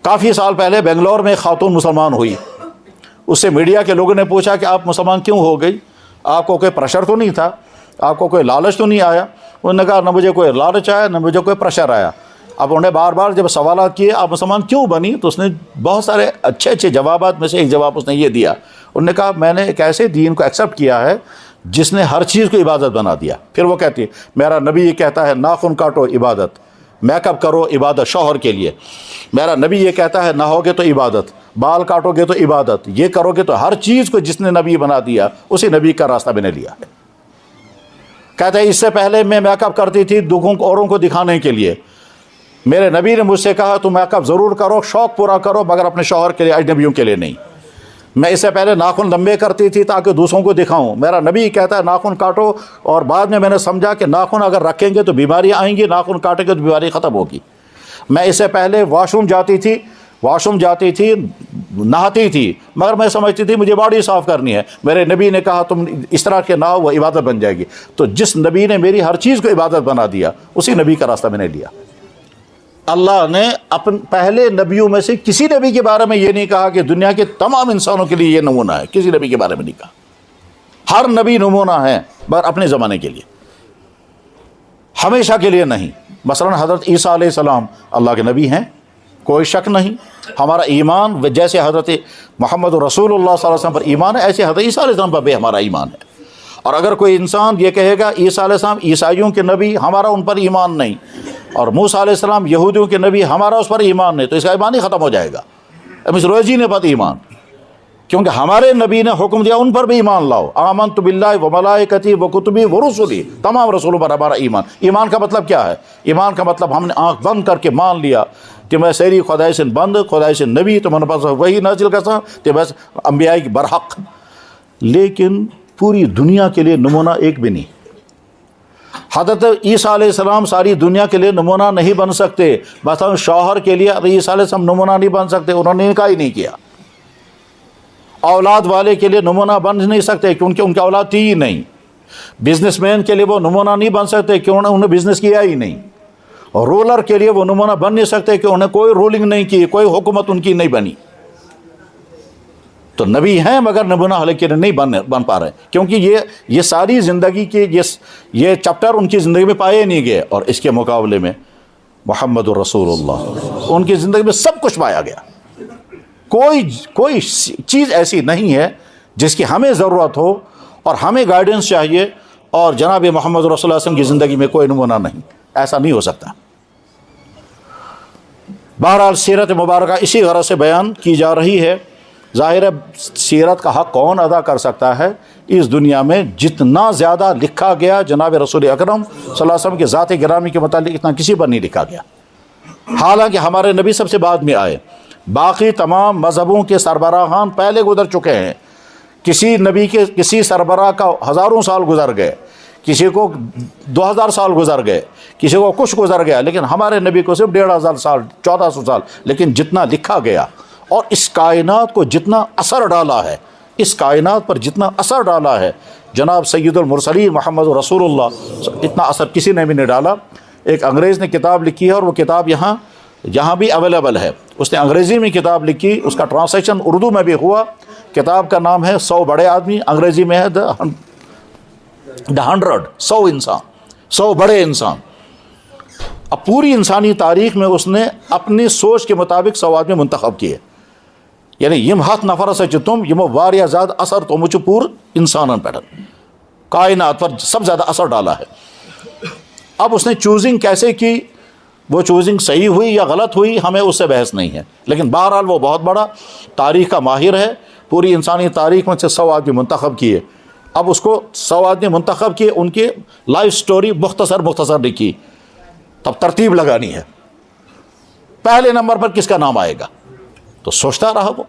کافی سال پہلے بنگلور میں ایک خاتون مسلمان ہوئی، اس سے میڈیا کے لوگوں نے پوچھا کہ آپ مسلمان کیوں ہو گئی، آپ کو کوئی پریشر تو نہیں تھا، آپ کو کوئی لالچ تو نہیں آیا؟ انہوں نے کہا نہ مجھے کوئی لالچ آیا نہ مجھے کوئی پریشر آیا۔ اب انہوں نے بار بار جب سوالات کیے آپ مسلمان کیوں بنی، تو اس نے بہت سارے اچھے اچھے جوابات میں سے ایک جواب اس نے یہ دیا، انہوں نے کہا میں نے ایک ایسے دین کو ایکسیپٹ کیا ہے جس نے ہر چیز کو عبادت بنا دیا۔ پھر وہ کہتی ہے میرا نبی یہ کہتا ہے ناخن کاٹو عبادت، میک اپ کرو عبادت شوہر کے لیے، میرا نبی یہ کہتا ہے نہو گے تو عبادت، بال کاٹو گے تو عبادت، یہ کرو گے تو ہر چیز کو جس نے نبی بنا دیا اسی نبی کا راستہ میں نے لیا ہے۔ کہتا ہے اس سے پہلے میں میک اپ کرتی تھی دکھوں کو اوروں کو دکھانے کے لیے، میرے نبی نے مجھ سے کہا تو میک اپ ضرور کرو، شوق پورا کرو، مگر اپنے شوہر کے لیے، اجنبیوں کے لیے نہیں۔ میں اس سے پہلے ناخن لمبے کرتی تھی تاکہ دوسروں کو دکھاؤں، میرا نبی کہتا ہے ناخن کاٹو، اور بعد میں نے سمجھا کہ ناخن اگر رکھیں گے تو بیماریاں آئیں گی، ناخن کاٹیں گے تو بیماری ختم ہوگی۔ میں اس سے پہلے واش روم جاتی تھی نہاتی تھی، مگر میں سمجھتی تھی مجھے باڈی صاف کرنی ہے، میرے نبی نے کہا تم اس طرح کے نہاؤ وہ عبادت بن جائے گی۔ تو جس نبی نے میری ہر چیز کو عبادت بنا دیا اسی نبی کا راستہ میں نے لیا۔ اللہ نے اپنے پہلے نبیوں میں سے کسی نبی کے بارے میں یہ نہیں کہا کہ دنیا کے تمام انسانوں کے لیے یہ نمونہ ہے، کسی نبی کے بارے میں نہیں کہا۔ ہر نبی نمونہ ہے مگر اپنے زمانے کے لیے، ہمیشہ کے لیے نہیں۔ مثلا حضرت عیسیٰ علیہ السلام اللہ کے نبی ہیں، کوئی شک نہیں۔ ہمارا ایمان جیسے حضرت محمد رسول اللہ صلی اللہ علیہ وسلم پر ایمان ہے، ایسے حضرت عیسیٰ علیہ السلام پر بھی ہمارا ایمان ہے۔ اور اگر کوئی انسان یہ کہے گا عیسیٰ علیہ السلام عیسائیوں کے نبی، ہمارا ان پر ایمان نہیں، اور موسیٰ علیہ السلام یہودیوں کے نبی، ہمارا اس پر ایمان نہیں، تو اس کا ایمان ہی ختم ہو جائے گا، اس روزی نے پت ایمان، کیونکہ ہمارے نبی نے حکم دیا ان پر بھی ایمان لاؤ۔ آمنت باللہ و ملائکتی و کتبی و رسلی، تمام رسولوں پر ہمارا ایمان۔ ایمان کا مطلب کیا ہے؟ ایمان کا مطلب ہم نے آنکھ بند کر کے مان لیا کہ میں سیری خدای سے بند، خدای سے نبی، تو من پاس وہی نازل کرتا کہ بس انبیاء کی برحق، لیکن پوری دنیا کے لیے نمونہ ایک بھی نہیں۔ حضرت عیسیٰ علیہ السلام ساری دنیا کے لیے نمونہ نہیں بن سکتے، مثلا شوہر کے لیے عیسیٰ علیہ السلام نمونہ نہیں بن سکتے، انہوں نے نکاح ہی نہیں کیا۔ اولاد والے کے لیے نمونہ بن نہیں سکتے کیونکہ ان کی اولاد تھی ہی نہیں۔ بزنس مین کے لیے وہ نمونہ نہیں بن سکتے کیوں انہوں نے بزنس کیا ہی نہیں۔ اور رولر کے لیے وہ نمونہ بن نہیں سکتے کہ انہیں کوئی رولنگ نہیں کی، کوئی حکومت ان کی نہیں بنی۔ تو نبی ہیں مگر نمونہ کے لیے نہیں بن پا رہے، کیونکہ یہ ساری زندگی کے یہ چپٹر ان کی زندگی میں پائے نہیں گئے، اور اس کے مقابلے میں محمد الرسول اللہ ان کی زندگی میں سب کچھ پایا گیا۔ کوئی چیز ایسی نہیں ہے جس کی ہمیں ضرورت ہو اور ہمیں گائیڈنس چاہیے اور جناب محمد رسول اللہ صلی اللہ علیہ وسلم کی زندگی میں کوئی نمونہ نہیں، ایسا نہیں ہو سکتا۔ بہرحال سیرت مبارکہ اسی غرض سے بیان کی جا رہی ہے۔ ظاہر ہے سیرت کا حق کون ادا کر سکتا ہے؟ اس دنیا میں جتنا زیادہ لکھا گیا جناب رسول اکرم صلی اللہ علیہ وسلم کے ذات گرامی کے متعلق اتنا کسی پر نہیں لکھا گیا، حالانکہ ہمارے نبی سب سے بعد میں آئے۔ باقی تمام مذہبوں کے سربراہان پہلے گزر چکے ہیں، کسی نبی کے کسی سربراہ کا ہزاروں سال گزر گئے، کسی کو 2000 سال گزر گئے، کسی کو کچھ گزر گیا، لیکن ہمارے نبی کو صرف 1500 سال 1400 سال، لیکن جتنا لکھا گیا اور اس کائنات کو جتنا اثر ڈالا ہے، اس کائنات پر جتنا اثر ڈالا ہے جناب سید المرسلین محمد رسول اللہ، اتنا اثر کسی نے بھی نہیں ڈالا۔ ایک انگریز نے کتاب لکھی ہے اور وہ کتاب یہاں بھی اویلیبل ہے، اس نے انگریزی میں کتاب لکھی، اس کا ٹرانسلیشن اردو میں بھی ہوا۔ کتاب کا نام ہے 100 بڑے آدمی، انگریزی میں ہے دا 100، 100 انسان، 100 بڑے انسان۔ اب پوری انسانی تاریخ میں اس نے اپنی سوچ کے مطابق 100 آدمی منتخب کیے، یعنی یم ہاتھ نفر سے تم یمو واریاہ زیادہ اثر تو مجھے پور انسانن پہ کائنات پر سب زیادہ اثر ڈالا ہے۔ اب اس نے چوزنگ کیسے کی، وہ چوزنگ صحیح ہوئی یا غلط ہوئی ہمیں اس سے بحث نہیں ہے، لیکن بہرحال وہ بہت بڑا تاریخ کا ماہر ہے، پوری انسانی تاریخ میں سے 100 آدمی منتخب کیے۔ اب اس کو 100 آدمی منتخب کیے، ان کی لائف سٹوری مختصر لکھی، تب ترتیب لگانی ہے، پہلے نمبر پر کس کا نام آئے گا، تو سوچتا رہا وہ۔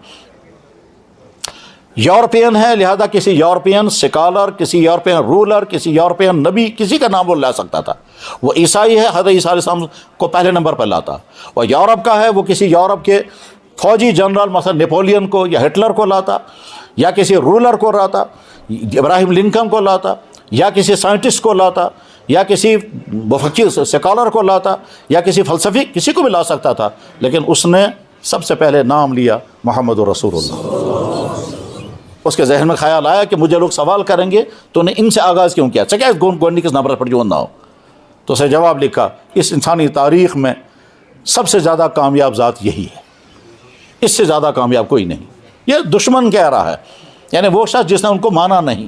یورپین ہے لہذا کسی یورپین سکالر، کسی یورپین رولر، کسی یورپین نبی، کسی کا نام وہ لا سکتا تھا۔ وہ عیسائی ہے حضرت عیسیٰ علیہ السلام کو پہلے نمبر پر لاتا۔ وہ یورپ کا ہے، وہ کسی یورپ کے فوجی جنرل مثلا نیپولین کو یا ہٹلر کو لاتا، یا کسی رولر کو لاتا، ابراہیم لنکن کو لاتا، یا کسی سائنٹسٹ کو لاتا، یا کسی مفکر سکالر کو لاتا، یا کسی فلسفی، کسی کو بھی لا سکتا تھا، لیکن اس نے سب سے پہلے نام لیا محمد رسول اللہ. اس کے ذہن میں خیال آیا کہ مجھے لوگ سوال کریں گے تو نے ان سے آغاز کیوں کیا, چکے گونڈی کس نمبر پر جو نہ ہو. تو اسے جواب لکھا, اس انسانی تاریخ میں سب سے زیادہ کامیاب ذات یہی ہے, اس سے زیادہ کامیاب کوئی نہیں. یہ دشمن کہہ رہا ہے, یعنی وہ شخص جس نے ان کو مانا نہیں,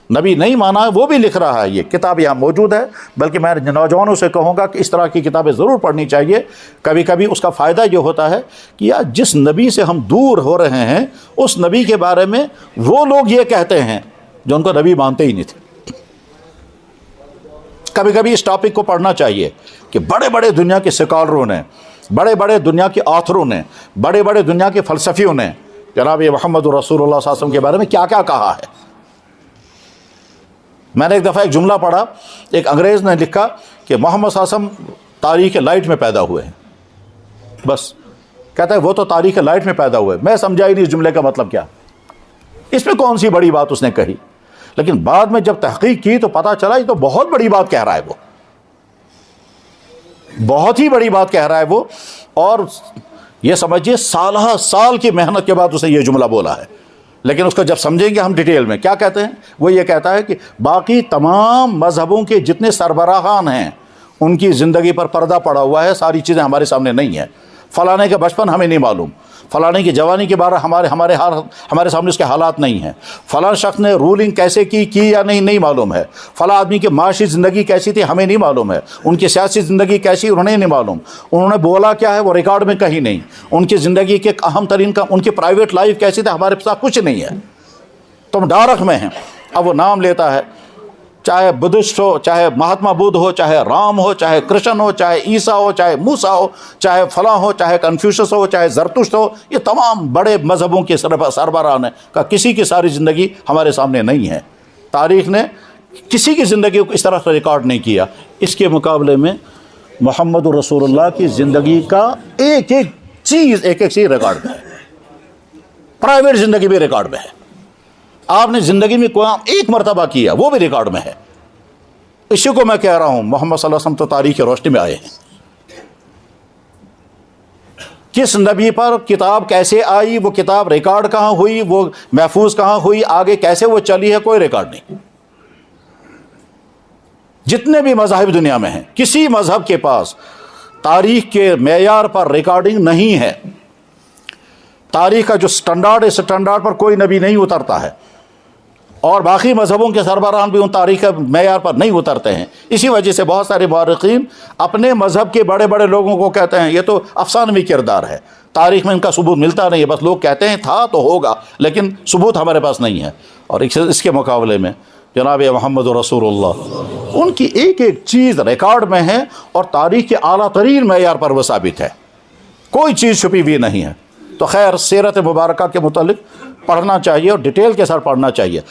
نبی نہیں مانا ہے, وہ بھی لکھ رہا ہے. یہ کتاب یہاں موجود ہے, بلکہ میں نوجوانوں سے کہوں گا کہ اس طرح کی کتابیں ضرور پڑھنی چاہیے. کبھی کبھی اس کا فائدہ یہ ہوتا ہے کہ یار جس نبی سے ہم دور ہو رہے ہیں اس نبی کے بارے میں وہ لوگ یہ کہتے ہیں جو ان کو نبی مانتے ہی نہیں تھے. کبھی کبھی اس ٹاپک کو پڑھنا چاہیے کہ بڑے بڑے دنیا کے سکالروں نے, بڑے بڑے دنیا کے آتھروں نے, بڑے بڑے دنیا کے فلسفیوں نے جناب یہ محمد رسول اللہ صلی اللہ علیہ وسلم کے بارے میں کیا کیا کہا ہے. میں نے ایک دفعہ ایک جملہ پڑھا, ایک انگریز نے لکھا کہ محمد صلی اللہ علیہ وسلم تاریخ لائٹ میں پیدا ہوئے ہیں. بس کہتا ہے وہ تو تاریخ لائٹ میں پیدا ہوئے. میں سمجھا ہی نہیں اس جملے کا مطلب کیا, اس میں کون سی بڑی بات اس نے کہی. لیکن بعد میں جب تحقیق کی تو پتہ چلا یہ تو بہت بڑی بات کہہ رہا ہے, وہ بہت ہی بڑی بات کہہ رہا ہے وہ. اور یہ سمجھیے سالہ سال کی محنت کے بعد اسے یہ جملہ بولا ہے. لیکن اس کو جب سمجھیں گے ہم ڈیٹیل میں, کیا کہتے ہیں, وہ یہ کہتا ہے کہ باقی تمام مذہبوں کے جتنے سربراہان ہیں ان کی زندگی پر پردہ پڑا ہوا ہے, ساری چیزیں ہمارے سامنے نہیں ہیں. فلانے کا بچپن ہمیں نہیں معلوم, فلانے کی جوانی کے بارے ہمارے سامنے اس کے حالات نہیں ہیں, فلاں شخص نے رولنگ کیسے کی یا نہیں معلوم ہے, فلاں آدمی کی معاشی زندگی کیسی تھی ہمیں نہیں معلوم ہے, ان کی سیاسی زندگی کیسی انہیں نہیں معلوم, انہوں نے بولا کیا ہے وہ ریکارڈ میں کہیں نہیں, ان کی زندگی کے اہم ترین کا ان کی پرائیویٹ لائف کیسی تھی ہمارے پاس کچھ نہیں ہے. تم ڈارک میں ہیں. اب وہ نام لیتا ہے, چاہے بدھسٹ ہو, چاہے مہاتما بدھ ہو, چاہے رام ہو, چاہے کرشن ہو, چاہے عیسیٰ ہو, چاہے موسیٰ ہو, چاہے فلاں ہو, چاہے کنفیوشس ہو, چاہے زرتشت ہو, یہ تمام بڑے مذہبوں کے سربراہان ہیں کا کسی کی ساری زندگی ہمارے سامنے نہیں ہے. تاریخ نے کسی کی زندگی کو اس طرح سے ریکارڈ نہیں کیا. اس کے مقابلے میں محمد رسول اللہ کی زندگی کا ایک ایک چیز ریکارڈ میں ہے, پرائیویٹ زندگی بھی ریکارڈ میں ہے. آپ نے زندگی میں کوئی ایک مرتبہ کیا وہ بھی ریکارڈ میں ہے. اسی کو میں کہہ رہا ہوں محمد صلی اللہ علیہ وسلم تو تاریخ کی روشنی میں آئے ہیں. کس نبی پر کتاب کیسے آئی, وہ کتاب ریکارڈ کہاں ہوئی, وہ محفوظ کہاں ہوئی, آگے کیسے وہ چلی ہے, کوئی ریکارڈ نہیں. جتنے بھی مذاہب دنیا میں ہیں کسی مذہب کے پاس تاریخ کے معیار پر ریکارڈنگ نہیں ہے. تاریخ کا جو سٹینڈرڈ ہے, سٹینڈرڈ پر کوئی نبی نہیں اترتا ہے, اور باقی مذہبوں کے سربراہان بھی ان تاریخ کے معیار پر نہیں اترتے ہیں. اسی وجہ سے بہت سارے مورخین اپنے مذہب کے بڑے بڑے لوگوں کو کہتے ہیں یہ تو افسانوی کردار ہے, تاریخ میں ان کا ثبوت ملتا نہیں ہے, بس لوگ کہتے ہیں تھا تو ہوگا لیکن ثبوت ہمارے پاس نہیں ہے. اور اس کے مقابلے میں جناب محمد رسول اللہ ان کی ایک ایک چیز ریکارڈ میں ہے, اور تاریخ کے اعلیٰ ترین معیار پر وہ ثابت ہے, کوئی چیز چھپی ہوئی نہیں ہے. تو خیر سیرت مبارکہ کے متعلق پڑھنا چاہیے اور ڈیٹیل کے ساتھ پڑھنا چاہیے.